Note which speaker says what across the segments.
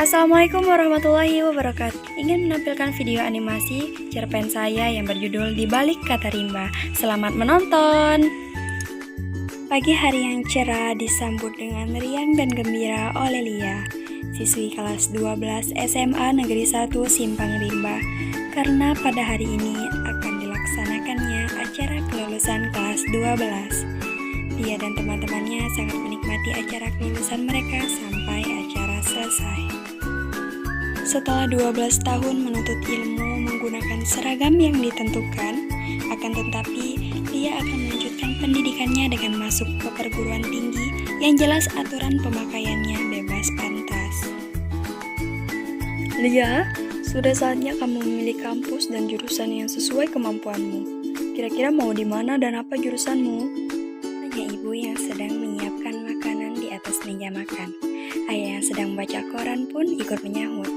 Speaker 1: Assalamualaikum warahmatullahi wabarakatuh. Ingin menampilkan video animasi cerpen saya yang berjudul Di Balik Kata Rimba. Selamat menonton. Pagi hari yang cerah disambut dengan riang dan gembira oleh Lia, siswi kelas 12 SMA Negeri 1 Simpang Rimba, karena pada hari ini akan dilaksanakannya acara kelulusan kelas 12. Dia dan teman-temannya sangat menikmati acara kelulusan mereka sampai acara selesai. Setelah 12 tahun menuntut ilmu menggunakan seragam yang ditentukan, akan tetapi dia akan melanjutkan pendidikannya dengan masuk ke perguruan tinggi yang jelas aturan pemakaiannya bebas pantas. Lia, sudah saatnya kamu memilih kampus dan jurusan yang sesuai kemampuanmu. Kira-kira mau di mana dan apa jurusanmu? Tanya ibu yang sedang menyiapkan makanan di atas meja makan. Ayah yang sedang membaca koran pun ikut menyahut.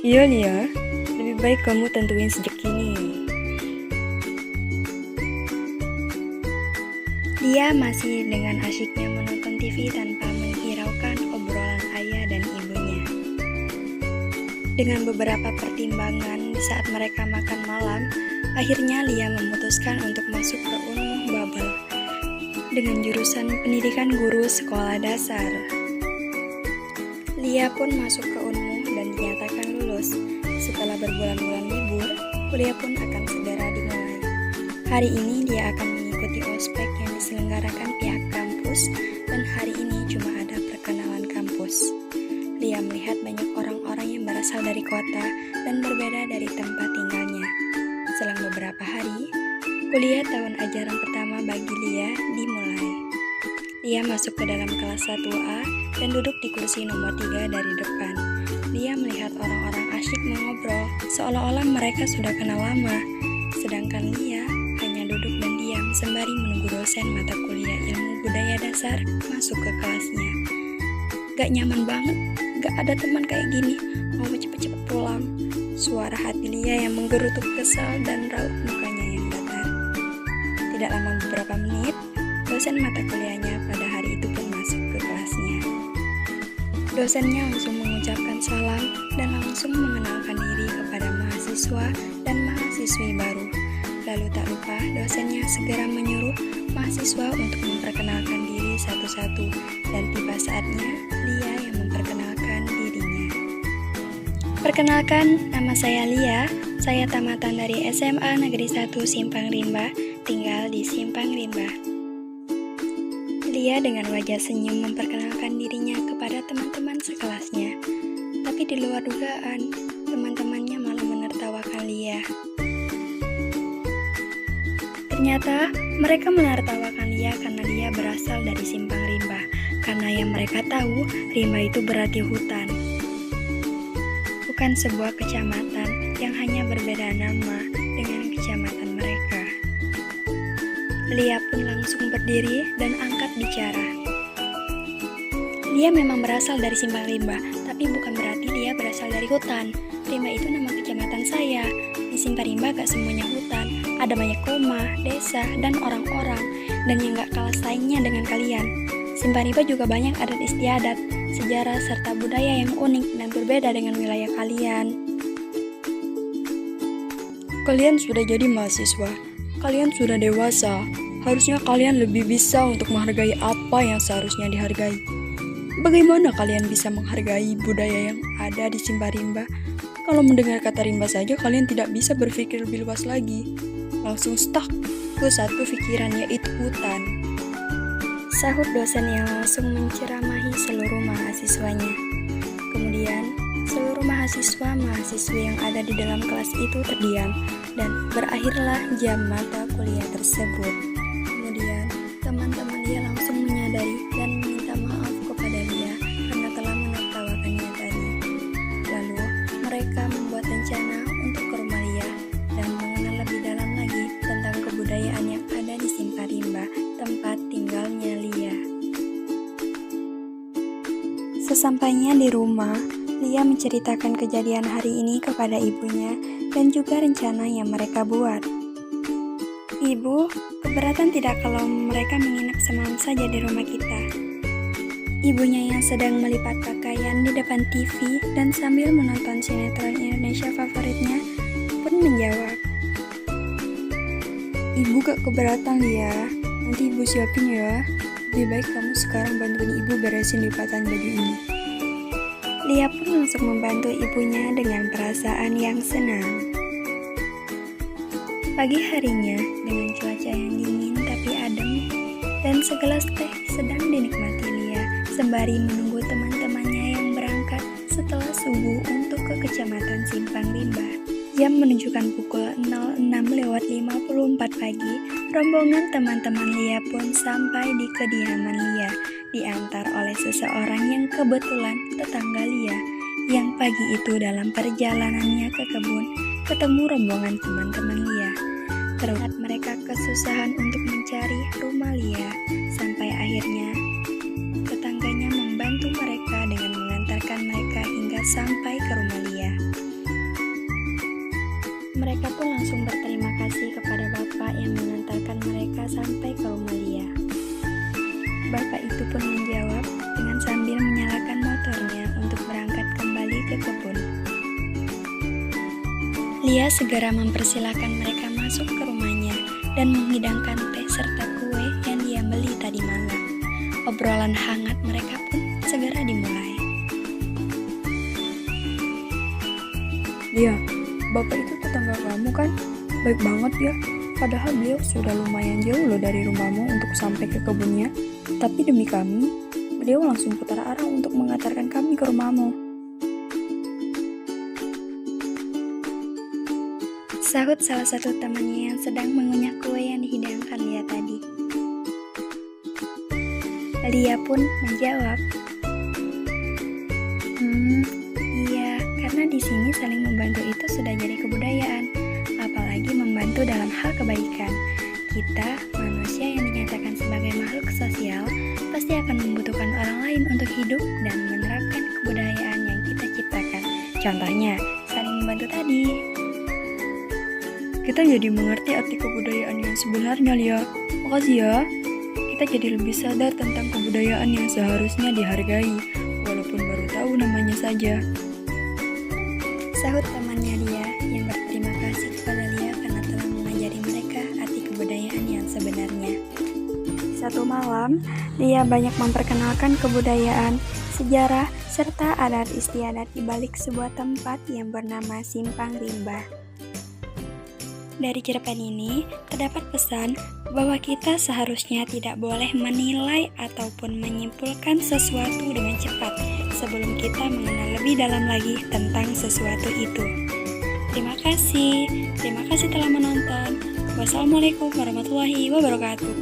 Speaker 1: Iya Lia, lebih baik kamu tentuin sejak kini. Dia masih dengan asyiknya menonton TV tanpa menghiraukan obrolan ayah dan ibunya. Dengan beberapa pertimbangan di saat mereka makan malam, akhirnya Lia memutuskan untuk masuk ke Unmuh Babel dengan jurusan pendidikan guru sekolah dasar. Lia pun masuk ke Unmuh dan dinyatakan lulus. Setelah berbulan-bulan libur, kuliah pun akan segera dimulai. Hari ini dia akan mengikuti ospek yang diselenggarakan pihak kampus, dan hari ini cuma ada perkenalan kampus. Lia melihat banyak orang-orang yang berasal dari kota dan berbeda dari tempat tinggalnya. Selang beberapa hari, kuliah tahun ajaran pertama bagi Lia dimulai. Lia masuk ke dalam kelas 1A dan duduk di kursi nomor 3 dari depan. Lia melihat orang-orang asyik mengobrol, seolah-olah mereka sudah kenal lama. Sedangkan Lia hanya duduk dan diam sembari menunggu dosen mata kuliah ilmu budaya dasar masuk ke kelasnya. Gak nyaman banget, gak ada teman kayak gini, mau cepet-cepet pulang. Suara hati Lia yang menggerutuk kesal dan raut mukanya yang datar. Tidak lama beberapa menit, dosen mata kuliahnya pada hari itu pun masuk ke kelasnya. Dosennya langsung mengucapkan salam dan langsung mengenalkan diri kepada mahasiswa dan mahasiswi baru. Lalu tak lupa dosennya segera menyuruh mahasiswa untuk memperkenalkan diri satu-satu, dan tiba saatnya Lia yang memperkenalkan dirinya. Perkenalkan, nama saya Lia. Saya tamatan dari SMA Negeri 1 Simpang Rimba, tinggal di Simpang Rimba. Lia dengan wajah senyum memperkenalkan dirinya kepada teman-teman sekelasnya. Tapi di luar dugaan, teman-temannya malah menertawakan Lia. Ternyata mereka menertawakan Lia karena Lia berasal dari Simpang Rimba, karena yang mereka tahu Rimba itu berarti hutan. Bukan sebuah kecamatan yang hanya berbeda nama dengan kecamatan mereka. Lia pun langsung berdiri dan angkat bicara. Lia memang berasal dari Simpang Rimba, tapi bukan berarti dia berasal dari hutan. Rimba itu nama kecamatan saya. Di Simpang Rimba gak semuanya hutan, ada banyak rumah, desa, dan orang-orang. Dan yang gak kalah saingnya dengan kalian, Simpang Rimba juga banyak adat istiadat, sejarah, serta budaya yang unik dan berbeda dengan wilayah kalian. Kalian sudah jadi mahasiswa. Kalian sudah dewasa, harusnya kalian lebih bisa untuk menghargai apa yang seharusnya dihargai. Bagaimana kalian bisa menghargai budaya yang ada di Simpang Rimba? Kalau mendengar kata rimba saja kalian tidak bisa berpikir lebih luas lagi. Langsung stuck ke satu pikiran, yaitu hutan. Sahut dosen yang langsung menceramahi seluruh mahasiswanya. Kemudian, seluruh mahasiswa-mahasiswi yang ada di dalam kelas itu terdiam, dan berakhirlah jam mata kuliah tersebut. Kemudian, teman-teman Lia langsung menyadari dan meminta maaf kepada Lia karena telah menertawakannya tadi. Lalu, mereka membuat rencana untuk ke rumah Lia dan mengenal lebih dalam lagi tentang kebudayaan yang ada di Simpang Rimba, tempat tinggalnya Lia. Sesampainya di rumah, Lia menceritakan kejadian hari ini kepada ibunya dan juga rencana yang mereka buat. Ibu, keberatan tidak kalau mereka menginap semalam saja di rumah kita? Ibunya yang sedang melipat pakaian di depan TV dan sambil menonton sinetron Indonesia favoritnya pun menjawab, "Ibu gak keberatan ya, nanti ibu siapin ya. Lebih baik kamu sekarang bantuin ibu beresin lipatan baju ini." Lia pun langsung membantu ibunya dengan perasaan yang senang. Pagi harinya, dengan cuaca yang dingin tapi adem, dan segelas teh sedang dinikmati Lia, sembari menunggu teman-temannya yang berangkat setelah subuh untuk ke Kecamatan Simpang Limbah. Jam menunjukkan pukul 06.54 pagi, rombongan teman-teman Lia pun sampai di kediaman Lia, diantar oleh seseorang yang kebetulan tetangga Lia, yang pagi itu dalam perjalanannya ke kebun, ketemu rombongan teman-teman Lia. Terlihat mereka kesusahan untuk mencari rumah Lia, sampai akhirnya tetangganya membantu mereka dengan mengantarkan mereka hingga sampai ke rumah Lia. Mereka pun langsung berterima kasih kepada bapak yang mengantarkan mereka sampai ke rumah Lia. Bapak itu pun menjawab dengan sambil menyalakan motornya untuk berangkat kembali ke kebun. Lia segera mempersilahkan mereka masuk ke rumahnya dan menghidangkan teh serta kue yang dia beli tadi malam. Obrolan hangat mereka pun segera dimulai.
Speaker 2: "Lia, bapak itu tetangga kamu kan? Baik banget ya. Padahal beliau sudah lumayan jauh loh dari rumahmu untuk sampai ke kebunnya. Tapi demi kami, beliau langsung putar arah untuk mengantarkan kami ke rumahmu."
Speaker 1: Sahut salah satu temannya yang sedang mengunyah kue yang dihidangkan Lia tadi. Lia pun menjawab, Iya, karena di sini saling membantu itu sudah jadi kebudayaan, apalagi membantu dalam hal kebaikan. Kita, manusia yang dinyatakan sebagai makhluk sosial, pasti akan membutuhkan orang lain untuk hidup dan menerapkan kebudayaan yang kita ciptakan. Contohnya, saling membantu tadi.
Speaker 2: Kita jadi mengerti arti kebudayaan yang sebenarnya, Lia. Makasih ya. Kita jadi lebih sadar tentang kebudayaan yang seharusnya dihargai, walaupun baru tahu namanya saja.
Speaker 1: Sahut temannya Lia yang berterima kasih kepada Lia karena telah mengajari mereka arti kebudayaan yang sebenarnya. Satu malam, Lia banyak memperkenalkan kebudayaan, sejarah, serta adat istiadat di balik sebuah tempat yang bernama Simpang Limbah. Dari cerpen ini, terdapat pesan bahwa kita seharusnya tidak boleh menilai ataupun menyimpulkan sesuatu dengan cepat sebelum kita mengenal lebih dalam lagi tentang sesuatu itu. Terima kasih telah menonton. Wassalamualaikum warahmatullahi wabarakatuh.